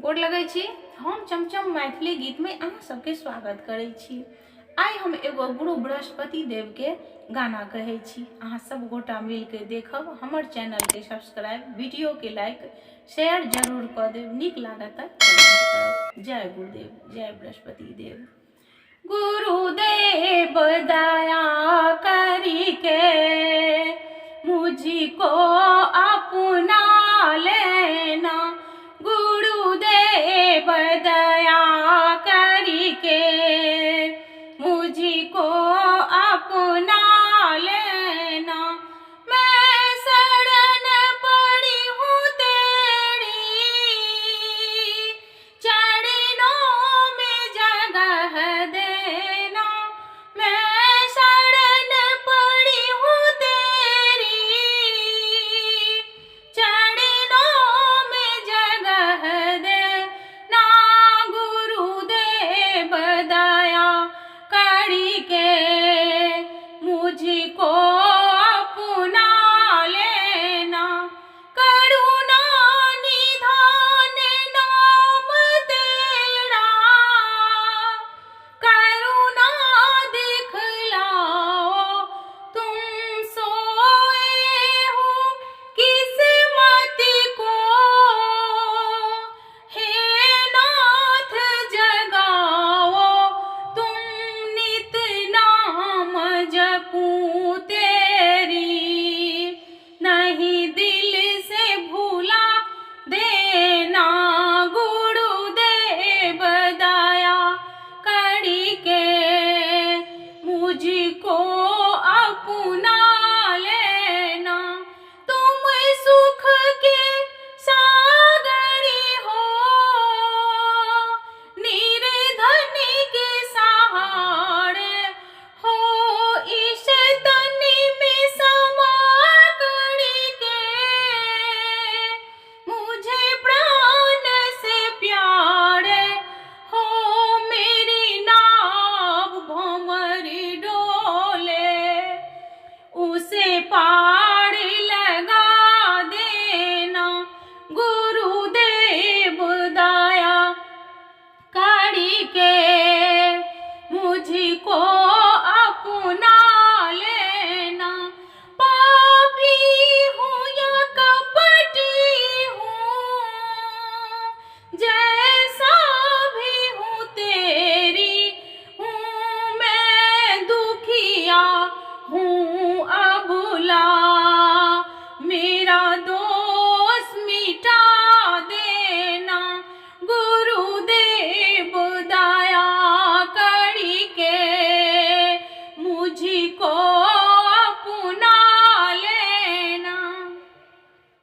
गोड़ लगै छी। हम चमचम मैथिली गीत में अहाँ सबके स्वागत करै छी। आई हम एगो गुरु बृहस्पति देव के गाना कहै छी। अहाँ सब गोटा मिल के देखब, हमर चैनल के सब्सक्राइब, वीडियो के लाइक शेयर जरूर कर देव। नीक लागत त कमेंट करब। जय गुरुदेव, जय बृहस्पति देव। गुरुदेव दया करी के मुझको अपना लेना, गुरुदेव दया करी के मुझको अपना लेना। मैं शरण पड़ी हूँ तेरी, चरणों में जगह देना। मैं शरण पड़ी हूँ तेरी, चरणों में जगह देना। गुरुदेव दया करी के मुझको अपना लेना। करुणा निधान नाम तेरा, करुणा दिखलाओ। तुम सोए हो किस्मत को, हे नाथ जगाओ। तुम नित नाम जपूं तेरी, नहीं दिल से भूला देना। गुरुदेव दया करी के मुझको अपना लेना। तुम सुख के सागरी हो, निर्धन के सहारे हो। इस तन में समा करके मुझे प्राण से प्यारे हो। मेरी नाव भंवरी डोले, उसे पार लगा देना। गुरुदेव दया करी के मुझको अपना लेना। पापी हूँ या कपटी हूँ,